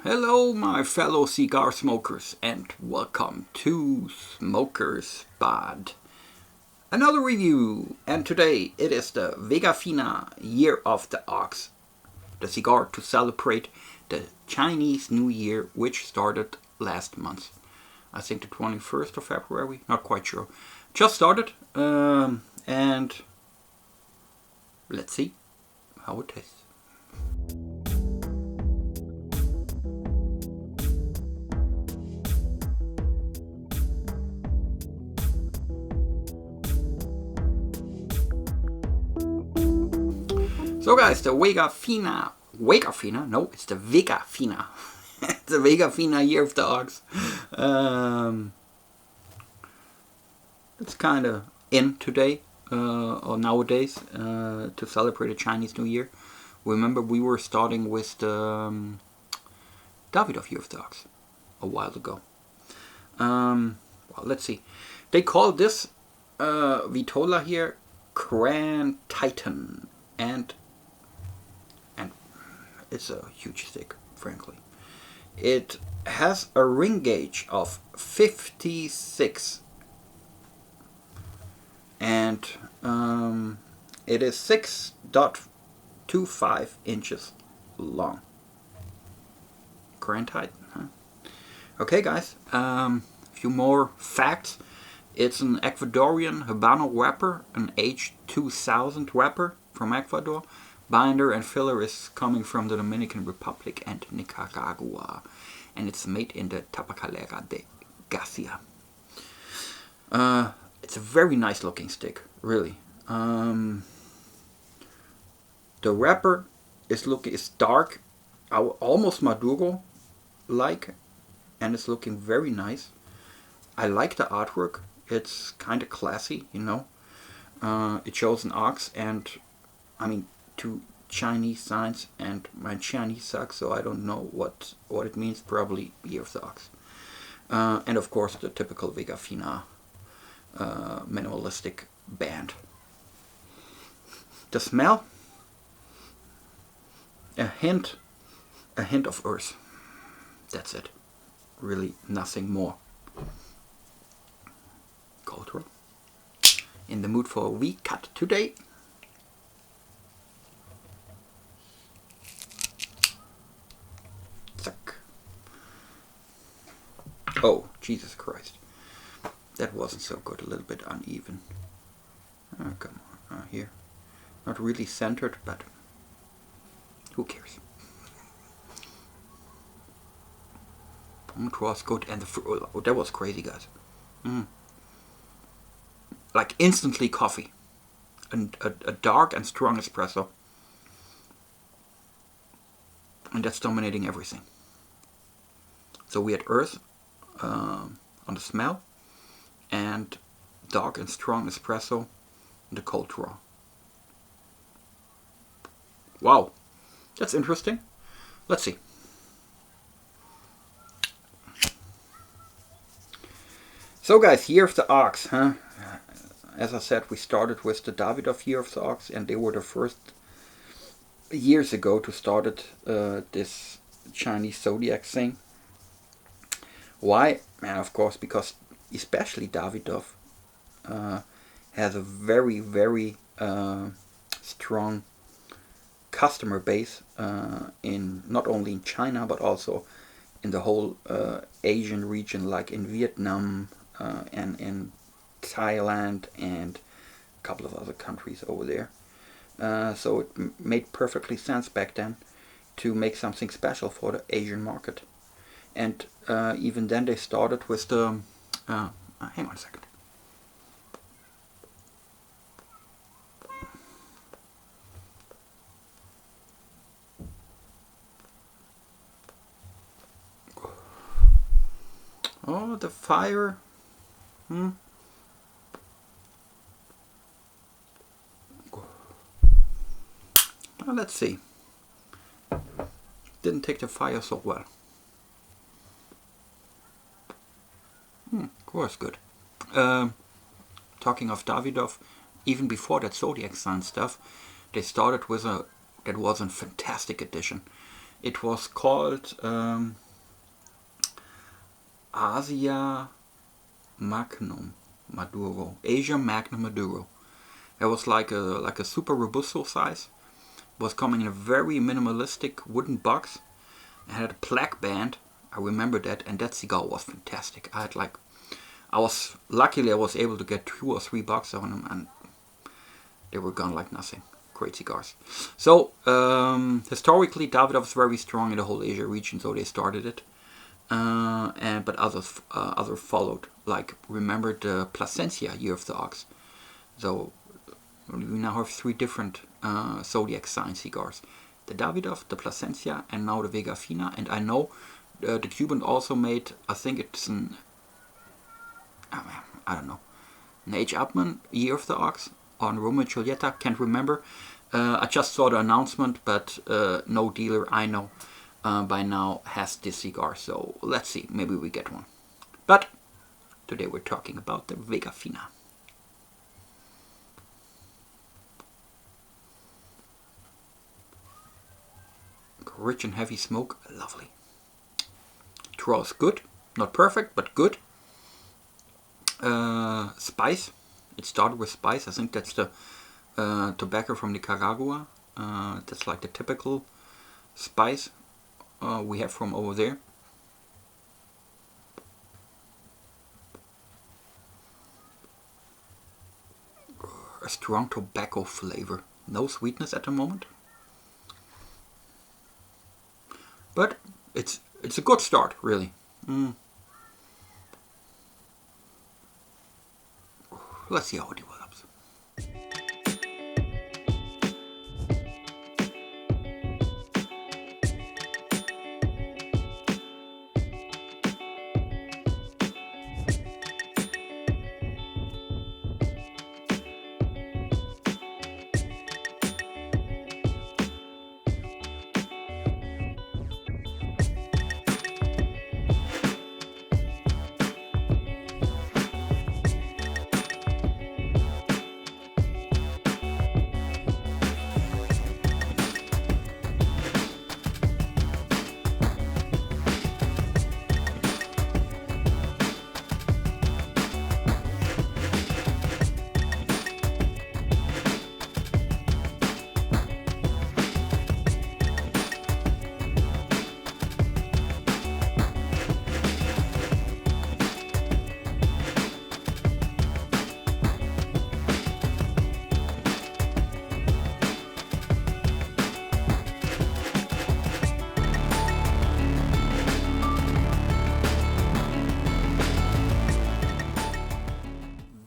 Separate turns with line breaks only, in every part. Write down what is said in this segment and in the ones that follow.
Hello, my fellow cigar smokers, and welcome to Smoker's Spot. Another review, and today it is the Vega Fina Year of the Ox, the cigar to celebrate the Chinese New Year, which started last month. I think the 21st of February, not quite sure. Just started, and let's see how it tastes. So guys, the Vega Fina, no, it's the Vega Fina. The Vega Fina Year of the Ox. It's kind of in today, or nowadays, to celebrate the Chinese New Year. Remember, we were starting with the Davidoff Year of the Ox a while ago. Well, let's see. They call this Vitola here Grand Titan, and it's a huge stick, frankly. It has a ring gauge of 56, and it is 6.25 inches long. Grand Titan, huh? Okay, guys, a few more facts. It's an Ecuadorian Habano wrapper, an H2000 wrapper from Ecuador. Binder and filler is coming from the Dominican Republic and Nicaragua, and it's made in the Tabacalera de Garcia. It's a very nice looking stick, really. The wrapper is dark, almost Maduro like, and it's looking very nice. I like the artwork. It's kind of classy, you know. It shows an ox, and I mean, two Chinese signs, and my Chinese sucks, so I don't know what it means. Probably Year of the Ox. And of course the typical Vega Fina minimalistic band. The smell, a hint of earth. That's it. Really nothing more. Cultural. In the mood for a wee cut today. Oh, Jesus Christ. That wasn't so good. A little bit uneven. Oh, come on. Here. Not really centered, but who cares? It was good. And the fruit. Oh, that was crazy, guys. Like instantly coffee. And a dark and strong espresso. And that's dominating everything. So we had earth on the smell, and dark and strong espresso on the cold draw. Wow, that's interesting. Let's see. So guys, Year of the Ox, huh? As I said, we started with the Davidoff Year of the Ox, and they were the first years ago to start this Chinese zodiac thing. Why? And of course, because especially Davidoff has a very, very strong customer base in not only in China but also in the whole Asian region, like in Vietnam and in Thailand and a couple of other countries over there. So it made perfectly sense back then to make something special for the Asian market. And even then they started with the... hang on a second. Oh, the fire. Let's see. Didn't take the fire so well. Of course, good. Talking of Davidoff, even before that zodiac sign stuff, they started with that was a fantastic edition. It was called Asia Magnum Maduro. Asia Magnum Maduro. It was like a super robusto size. It was coming in a very minimalistic wooden box. It had a plaque band. I remember that, and that cigar was fantastic. Luckily I was able to get 2 or 3 boxes on them, and they were gone like nothing. Great cigars. So historically, Davidoff is very strong in the whole Asia region, so they started it, but others followed. Like, remember the Plasencia Year of the Ox. So we now have 3 different zodiac sign cigars: the Davidoff, the Plasencia, and now the Vega Fina. And I know the Cuban also made, I think it's an H. Upman Year of the Ox on Romeo and Julieta, can't remember. I just saw the announcement, but no dealer I know by now has this cigar, so let's see, maybe we get one. But today we're talking about the Vega Fina. Rich and heavy smoke, lovely. Draw is good, not perfect, but good. Spice, it started with spice. I think that's the tobacco from Nicaragua. That's like the typical spice we have from over there. A strong tobacco flavor. No sweetness at the moment, but it's a good start, really. Let's see how it develops.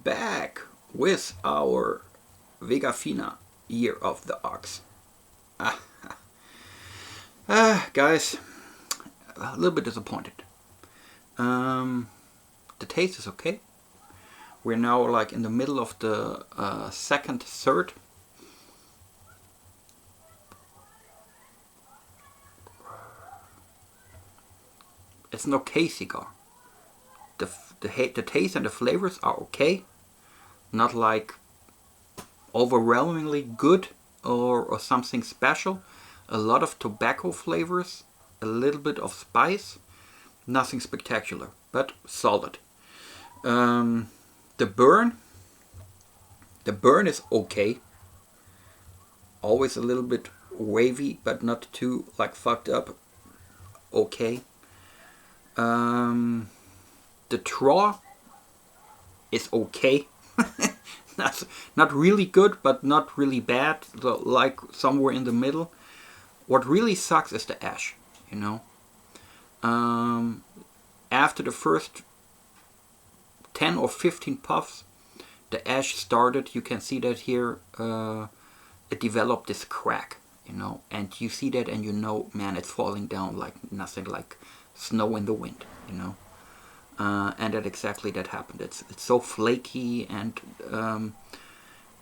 Back with our Vega Fina Year of the Ox. Guys, a little bit disappointed. The taste is okay. We're now like in the middle of the second third. It's an okay cigar. The taste and the flavors are okay. Not like overwhelmingly good or something special. A lot of tobacco flavors, a little bit of spice, nothing spectacular, but solid. The burn is okay. Always a little bit wavy, but not too like fucked up. Okay. The draw is okay. That's not really good, but not really bad. So, like somewhere in the middle. What really sucks is the ash, you know. After the first 10 or 15 puffs, the ash started. You can see that here. It developed this crack, you know, and you see that and you know, man, it's falling down like nothing, like snow in the wind, you know. And that happened. It's so flaky, and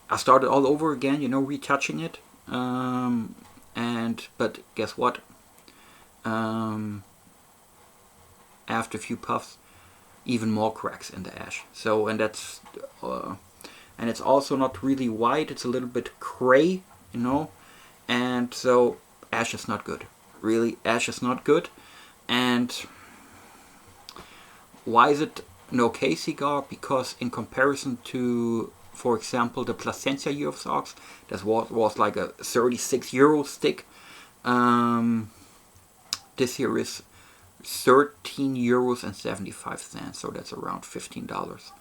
I started all over again, you know, retouching it. But guess what? After a few puffs, even more cracks in the ash. So, and it's also not really white. It's a little bit gray, you know. And so ash is not good. Really, ash is not good. And why is it an okay cigar? Because in comparison to, for example, the Plasencia Year of Ox, that was like a 36 euro stick. This here is 13 euros and 75 cents, so that's around $15.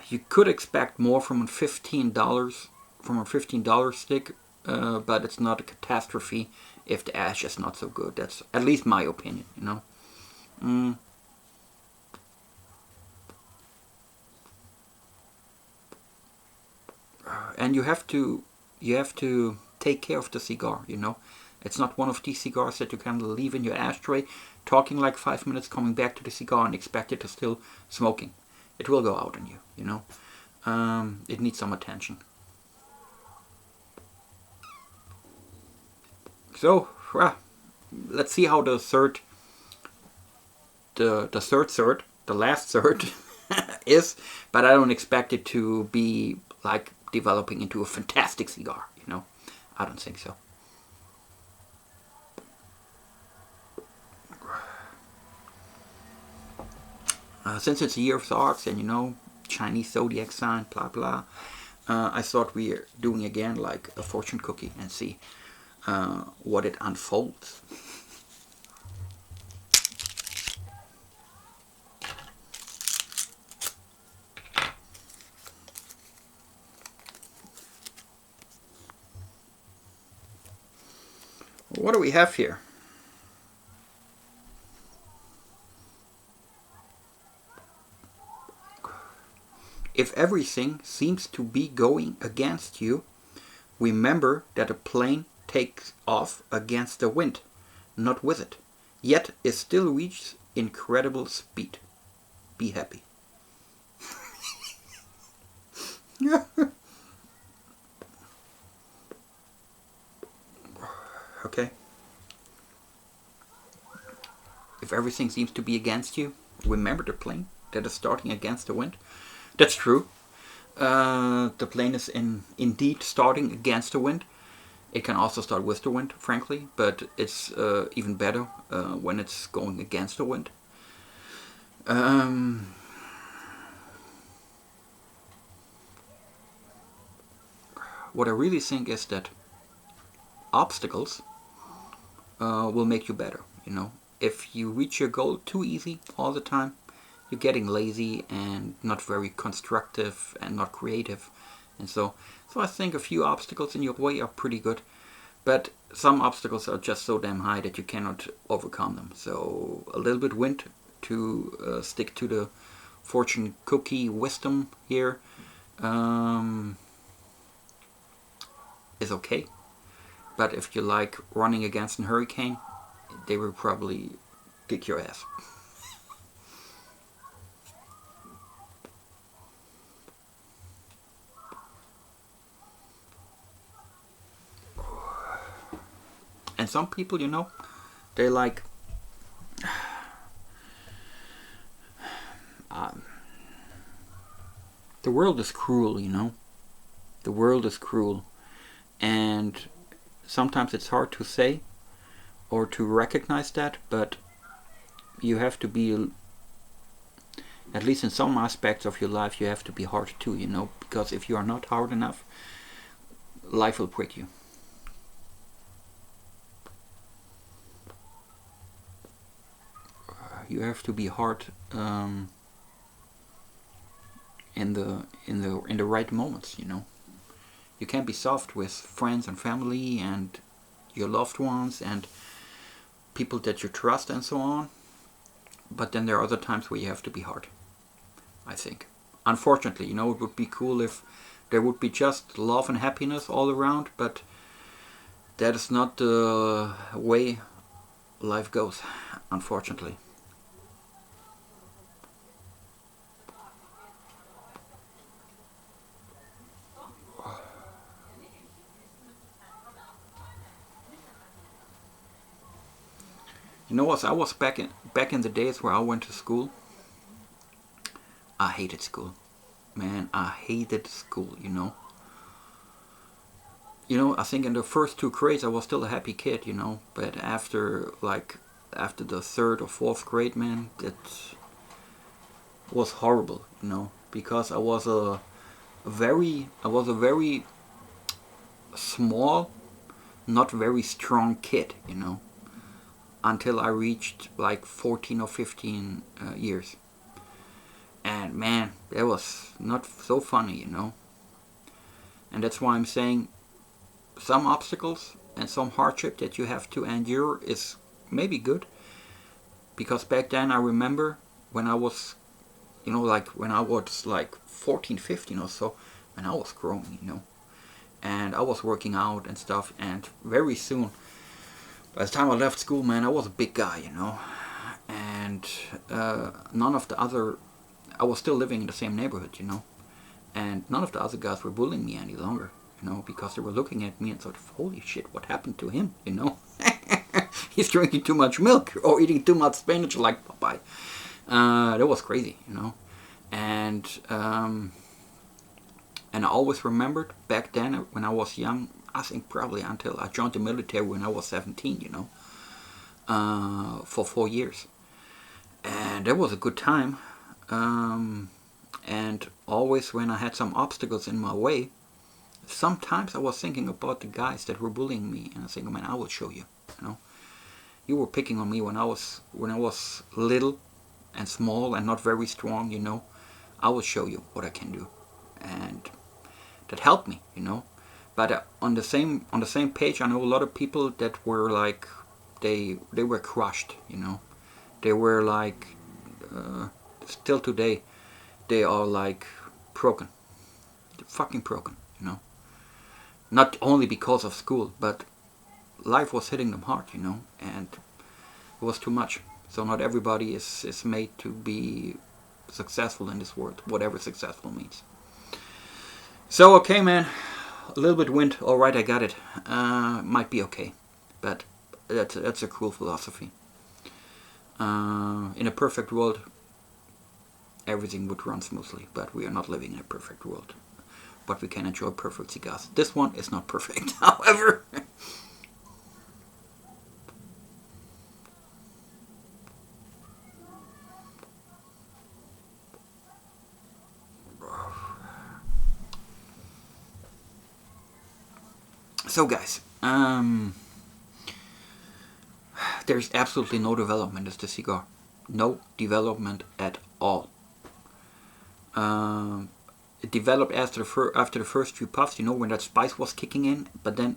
You could expect more from a $15 stick, but it's not a catastrophe if the ash is not so good. That's at least my opinion, you know. And you have to take care of the cigar, you know. It's not one of these cigars that you can leave in your ashtray, talking like 5 minutes, coming back to the cigar and expect it to still smoking. It will go out on you, you know. It needs some attention. So, let's see how the last third is, but I don't expect it to be like developing into a fantastic cigar, you know. I don't think so. Since it's a year of the ox, and you know, Chinese zodiac sign, blah blah, I thought we are doing again like a fortune cookie and see what it unfolds. What do we have here? If everything seems to be going against you, remember that a plane takes off against the wind, not with it, yet it still reaches incredible speed. Be happy. Okay. If everything seems to be against you, remember the plane that is starting against the wind. That's true. The plane is indeed starting against the wind. It can also start with the wind, frankly, but it's even better when it's going against the wind. What I really think is that obstacles will make you better, you know. If you reach your goal too easy all the time, you're getting lazy and not very constructive and not creative. And so I think a few obstacles in your way are pretty good. But some obstacles are just so damn high that you cannot overcome them. So a little bit wind to stick to the fortune cookie wisdom here is okay. But if you like running against a hurricane, they will probably kick your ass. And some people, you know, they like the world is cruel, you know. The world is cruel, and sometimes it's hard to say or to recognize that, but you have to be, at least in some aspects of your life, you have to be hard too, you know, because if you are not hard enough, life will break you. You have to be hard in the right moments, you know. You can't be soft with friends and family and your loved ones and people that you trust and so on. But then there are other times where you have to be hard, I think. Unfortunately, you know, it would be cool if there would be just love and happiness all around, but that is not the way life goes, unfortunately. You know what? I was back in the days where I went to school. I hated school, man. I hated school. You know. I think in the first two grades I was still a happy kid, but after the third or fourth grade, man, it was horrible, because I was a very small, not very strong kid, until I reached like 14 or 15 years. And man, that was not so funny, And that's why I'm saying some obstacles and some hardship that you have to endure is maybe good. Because back then I remember when I was, when I was like 14, 15 or so, when I was growing, And I was working out and stuff, and very soon, by the time I left school, man, I was a big guy, And none of the other, I was still living in the same neighborhood, And none of the other guys were bullying me any longer, because they were looking at me and thought, holy shit, what happened to him, He's drinking too much milk or eating too much spinach like Popeye. That was crazy, And I always remembered back then when I was young, I think probably until I joined the military when I was 17, for 4 years. And that was a good time. And always when I had some obstacles in my way, sometimes I was thinking about the guys that were bullying me, and I think, man, I will show you. You were picking on me when I was little and small and not very strong. I will show you what I can do, and that helped me. But on the same page, I know a lot of people that were like they were crushed. They were like still today they are like broken. They're fucking broken. Not only because of school, but life was hitting them hard, and it was too much. So not everybody is made to be successful in this world, whatever successful means. So, okay, man, a little bit wind, alright, I got it. Might be okay, but that's a cruel philosophy. In a perfect world, everything would run smoothly, but we are not living in a perfect world. But we can enjoy perfect cigars. This one is not perfect, however. So guys, there's absolutely no development as the cigar. No development at all. It developed after the first few puffs, when that spice was kicking in, but then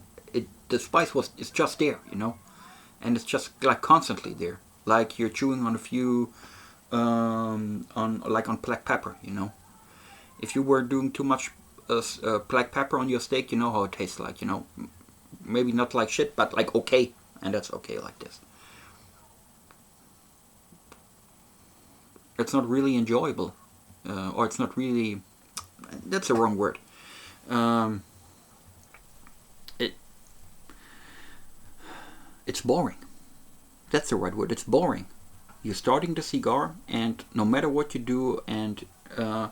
the spice is just there, and it's just like constantly there, like you're chewing on a few on black pepper, If you were doing too much black pepper on your steak, you know how it tastes like, maybe not like shit, but like okay, and that's okay like this. It's not really enjoyable, or it's not really. That's the wrong word. It's boring. That's the right word. It's boring. You're starting the cigar, and no matter what you do, and now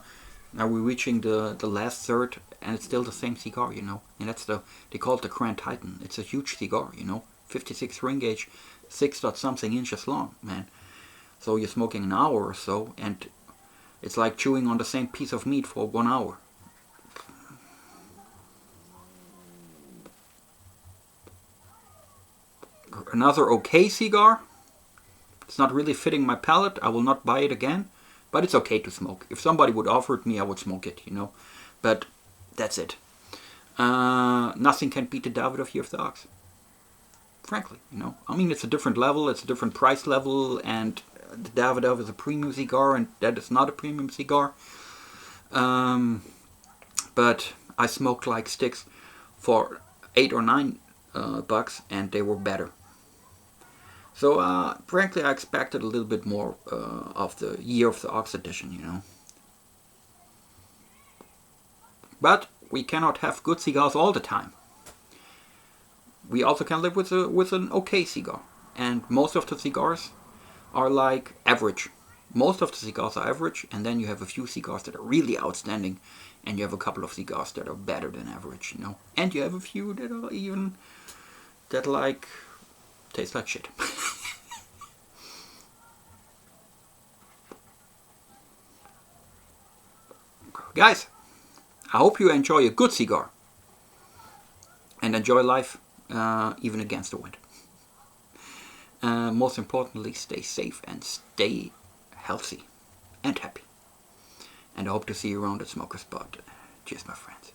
we're reaching the last third, and it's still the same cigar, And they call it the Grand Titan. It's a huge cigar, 56 ring gauge, 6 dot something inches long, man. So you're smoking an hour or so, and it's like chewing on the same piece of meat for 1 hour. Another okay cigar. It's not really fitting my palate. I will not buy it again. But it's okay to smoke. If somebody would offer it me, I would smoke it, But that's it. Nothing can beat the Davidoff Year of the Ox. Frankly, I mean, it's a different level. It's a different price level. And the Davidoff is a premium cigar, and that is not a premium cigar. But I smoked like sticks for $8 or $9, and they were better. So, frankly, I expected a little bit more of the Year of the Ox edition, But we cannot have good cigars all the time. We also can live with an okay cigar, and most of the cigars are like average. Most of the cigars are average, and then you have a few cigars that are really outstanding, And you have a couple of cigars that are better than average, you know. And you have a few that are even, that like, taste like shit. Guys, I hope you enjoy a good cigar. And enjoy life, even against the wind. Most importantly, stay safe and stay healthy and happy. And I hope to see you around at Smoker Spot. Cheers, my friends.